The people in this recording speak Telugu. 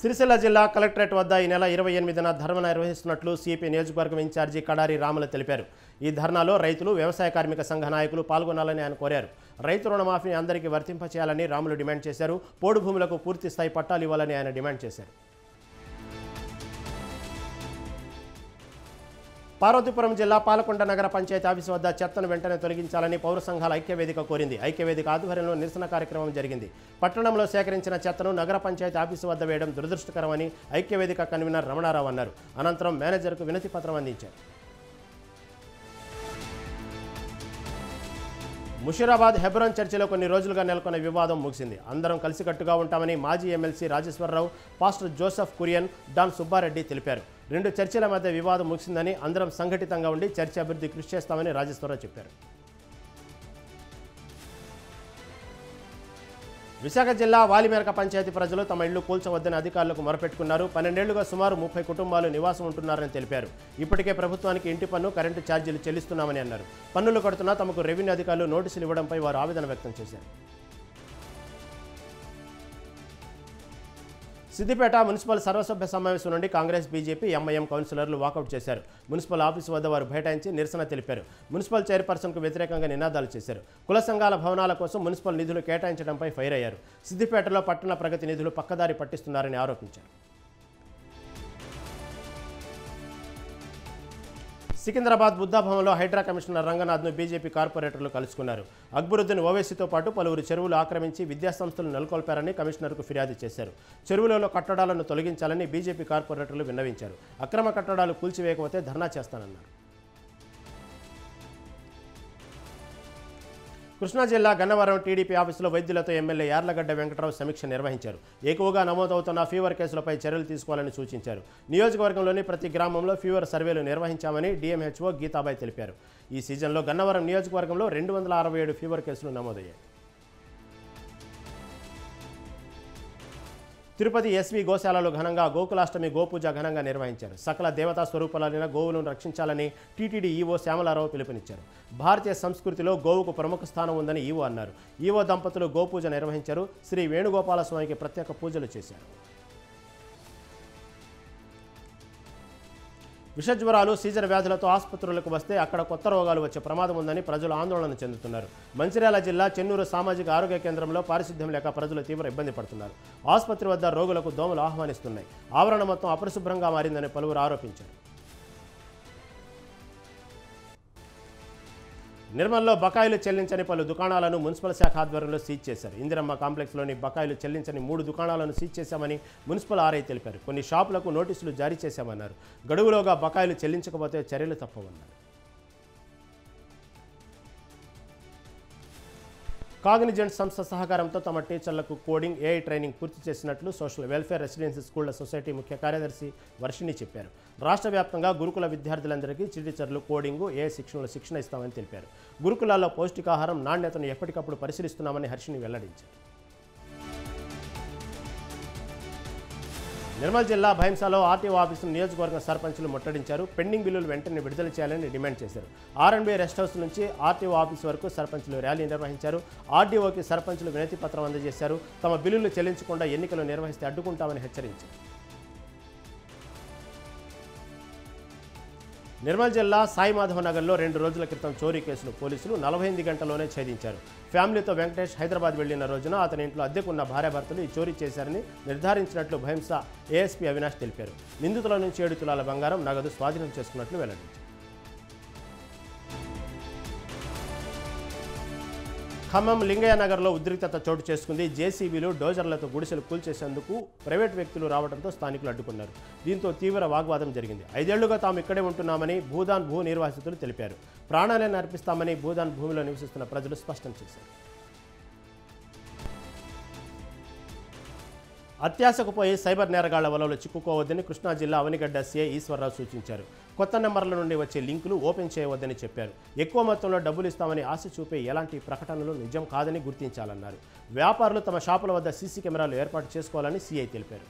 సిరిసిల్ల జిల్లా కలెక్టరేట్ వద్ద ఈ నెల 28న ధర్నా నిర్వహిస్తున్నట్లు సిపి నియోజకవర్గం ఇన్ఛార్జి కడారి రాములు తెలిపారు. ఈ ధర్నాలో రైతులు, వ్యవసాయ కార్మిక సంఘ నాయకులు పాల్గొనాలని ఆయన కోరారు. రైతు రుణమాఫీని అందరికీ వర్తింపచేయాలని రాములు డిమాండ్ చేశారు. పోడు భూములకు పూర్తి స్థాయి పట్టాలు ఇవ్వాలని ఆయన డిమాండ్ చేశారు. పార్వతీపురం జిల్లా పాలకొండ నగర పంచాయతీ ఆఫీసు వద్ద చెత్తను వెంటనే తొలగించాలని పౌర సంఘాల ఐక్యవేదిక కోరింది. ఐక్యవేదిక ఆధ్వర్యంలో నిరసన కార్యక్రమం జరిగింది. పట్టణంలో సేకరించిన చెత్తను నగర పంచాయతీ ఆఫీసు వద్ద వేయడం దురదృష్టకరమని ఐక్యవేదిక కన్వీనర్ రమణారావు అన్నారు. అనంతరం మేనేజర్కు వినతి పత్రం అందించారు. ముషీరాబాద్ హెబ్రోన్ చర్చిలో కొన్ని రోజులుగా నెలకొన్న వివాదం ముగిసింది. అందరం కలిసికట్టుగా ఉంటామని మాజీ MLC Rajeshwara Rao, pastor Joseph Kurian, Don Subba Reddy తెలిపారు. రెండు చర్చిల మధ్య వివాదం ముగిసిందని, అందరం సంఘటితంగా ఉండి చర్చి అభివృద్ధి కృషి చేస్తామని రాజేశ్వరరావు చెప్పారు. విశాఖ జిల్లా వాలిమేరక పంచాయతీ ప్రజలు తమ ఇళ్లు కూల్చవద్దని అధికారులకు మొరపెట్టుకున్నారు. 12 ఏళ్లుగా సుమారు 30 కుటుంబాలు నివాసం ఉంటున్నారని తెలిపారు. ఇప్పటికే ప్రభుత్వానికి ఇంటి పన్ను, కరెంటు ఛార్జీలు చెల్లిస్తున్నామని అన్నారు. పన్నులు కడుతున్నా తమకు రెవెన్యూ అధికారులు నోటీసులు ఇవ్వడంపై వారు ఆవేదన వ్యక్తం చేశారు. సిద్దిపేట మున్సిపల్ సర్వసభ్య సమావేశం నుండి కాంగ్రెస్, బీజేపీ, ఎంఐఎం కౌన్సిలర్లు వాకౌట్ చేశారు. మున్సిపల్ ఆఫీసు వద్ద వారు బైఠాయించి నిరసన తెలిపారు. మున్సిపల్ చైర్పర్సన్కు వ్యతిరేకంగా నినాదాలు చేశారు. కుల సంఘాల భవనాల కోసం మున్సిపల్ నిధులు కేటాయించడంపై ఫైర్ అయ్యారు. సిద్దిపేటలో పట్టణ ప్రగతి నిధులు పక్కదారి పట్టిస్తున్నారని ఆరోపించారు. సికింద్రాబాద్ బుద్ధాభవన్లో హైడ్రా కమిషనర్ రంగనాథ్ను బీజేపీ కార్పొరేటర్లు కలుసుకున్నారు. అక్బరుద్దీన్ ఓవైసీతో పాటు పలువురు చెరువులు ఆక్రమించి విద్యాసంస్థలు నెలకొల్పారని కమిషనర్కు ఫిర్యాదు చేశారు. చెరువులలో కట్టడాలను తొలగించాలని బీజేపీ కార్పొరేటర్లు విన్నవించారు. అక్రమ కట్టడాలు కూల్చివేయకపోతే ధర్నా చేస్తానన్నారు. కృష్ణా జిల్లా గన్నవరం టీడీపీ ఆఫీసులో వైద్యులతో ఎమ్మెల్యే యార్లగడ్డ వెంకటరావు సమీక్ష నిర్వహించారు. ఎక్కువగా నమోదవుతున్న ఫీవర్ కేసులపై చర్యలు తీసుకోవాలని సూచించారు. నియోజకవర్గంలోని ప్రతి గ్రామంలో ఫీవర్ సర్వేలు నిర్వహించామని డీఎంహెచ్ఓ గీతాబాయ్ తెలిపారు. ఈ సీజన్లో గన్నవరం నియోజకవర్గంలో 267 ఫీవర్ కేసులు నమోదయ్యాయి. తిరుపతి ఎస్వి గోశాలలో ఘనంగా గోకులాష్టమి గోపూజ ఘనంగా నిర్వహించారు. సకల దేవతా స్వరూపాలైన గోవులను రక్షించాలని టీటీడీ ఈవో శ్యామలారావు పిలుపునిచ్చారు. భారతీయ సంస్కృతిలో గోవుకు ప్రముఖ స్థానం ఉందని ఈవో అన్నారు. ఈవో దంపతులు గోపూజ నిర్వహించారు. శ్రీ వేణుగోపాల స్వామికి ప్రత్యేక పూజలు చేశారు. విషజ్వరాలు, సీజన్ వ్యాధులతో ఆసుపత్రులకు వస్తే అక్కడ కొత్త రోగాలు వచ్చే ప్రమాదం ఉందని ప్రజలు ఆందోళన చెందుతున్నారు. మంచిర్యాల జిల్లా చెన్నూరు సామాజిక ఆరోగ్య కేంద్రంలో పారిశుద్ధ్యం లేక ప్రజలు తీవ్ర ఇబ్బంది పడుతున్నారు. ఆసుపత్రి వద్ద రోగులకు దోమలు ఆహ్వానిస్తున్నాయి. ఆవరణ మొత్తం అపరిశుభ్రంగా మారిందని పలువురు ఆరోపించారు. నిర్మల్లో బకాయిలు చెల్లించని పలు దుకాణాలను మున్సిపల్ శాఖ ఆధ్వర్యంలో సీజ్ చేశారు. ఇందిరమ్మ కాంప్లెక్స్లోని బకాయిలు చెల్లించని 3 దుకాణాలను సీజ్ చేశామని మున్సిపల్ ఆర్ఐ తెలిపారు. కొన్ని షాపులకు నోటీసులు జారీ చేశామన్నారు. గడువులోగా బకాయిలు చెల్లించకపోతే చర్యలు తప్పవన్నారు. కాగ్నిజెంట్ సంస్థ సహకారంతో తమ టీచర్లకు కోడింగ్, ఏఐ ట్రైనింగ్ పూర్తి చేసినట్లు సోషల్ వెల్ఫేర్ రెసిడెన్సీ స్కూళ్ల సొసైటీ ముఖ్య కార్యదర్శి వర్షిణి చెప్పారు. రాష్ట్ర వ్యాప్తంగా గురుకుల విద్యార్థులందరికీ టీచర్లు కోడింగ్, ఏఐ శిక్షణ ఇస్తామని తెలిపారు. గురుకులాల్లో పౌష్టికాహారం నాణ్యతను ఎప్పటికప్పుడు పరిశీలిస్తున్నామని హర్షిణి వెల్లడించారు. నిర్మల్ జిల్లా భైంసాలో ఆర్టీఓ ఆఫీసును నియోజకవర్గ సర్పంచులు ముట్టడించారు. పెండింగ్ బిల్లులు వెంటనే విడుదల చేయాలని డిమాండ్ చేశారు. ఆర్ఎండ్బీ రెస్ట్ హౌస్ నుంచి ఆర్టీఓ ఆఫీసు వరకు సర్పంచులు ర్యాలీ నిర్వహించారు. ఆర్డీఓకి సర్పంచులు వినతి పత్రం అందజేశారు. తమ బిల్లులు చెల్లించకుండా ఎన్నికలు నిర్వహిస్తే అడ్డుకుంటామని హెచ్చరించారు. నిర్మల్ జిల్లా సాయిమాధవ నగర్లో 2 రోజుల క్రితం చోరీ కేసును పోలీసులు 48 గంటల్లోనే ఛేదించారు. ఫ్యామిలీతో వెంకటేష్ హైదరాబాద్ వెళ్లిన రోజున అతని ఇంట్లో అద్దెకున్న భార్యాభర్తలు ఈ చోరీ చేశారని నిర్ధారించినట్లు భైంసా ఏఎస్పీ అవినాష్ తెలిపారు. నిందితుల నుంచి 7 తులాల బంగారం, నగదు స్వాధీనం చేసుకున్నట్లు వెల్లడించారు. ఖమ్మం లింగయ్య నగర్లో ఉద్రిక్తత చోటు చేసుకుంది. జేసీబీలు, డోజర్లతో గుడిసెలు కూల్చేసేందుకు ప్రైవేట్ వ్యక్తులు రావడంతో స్థానికులు అడ్డుకున్నారు. దీంతో తీవ్ర వాగ్వాదం జరిగింది. 5 ఏళ్లుగా తాము ఇక్కడే ఉంటున్నామని భూదాన్ భూ నిర్వాసితులు తెలిపారు. ప్రాణాలను అర్పిస్తామని భూదాన్ భూమిలో నివసిస్తున్న ప్రజలు స్పష్టం చేశారు. అత్యాశకు పోయి సైబర్ నేరగాళ్ల వలలో చిక్కుకోవద్దని కృష్ణా జిల్లా అవనిగడ్డ సీఐ ఈశ్వరరావు సూచించారు. కొత్త నెంబర్ల నుండి వచ్చే లింకులు ఓపెన్ చేయవద్దని చెప్పారు. ఎక్కువ మొత్తంలో డబ్బులు ఇస్తామని ఆశ చూపే ఎలాంటి ప్రకటనలు నిజం కాదని గుర్తించాలన్నారు. వ్యాపారులు తమ షాపుల వద్ద సీసీ కెమెరాలు ఏర్పాటు చేసుకోవాలని సీఐ తెలిపారు.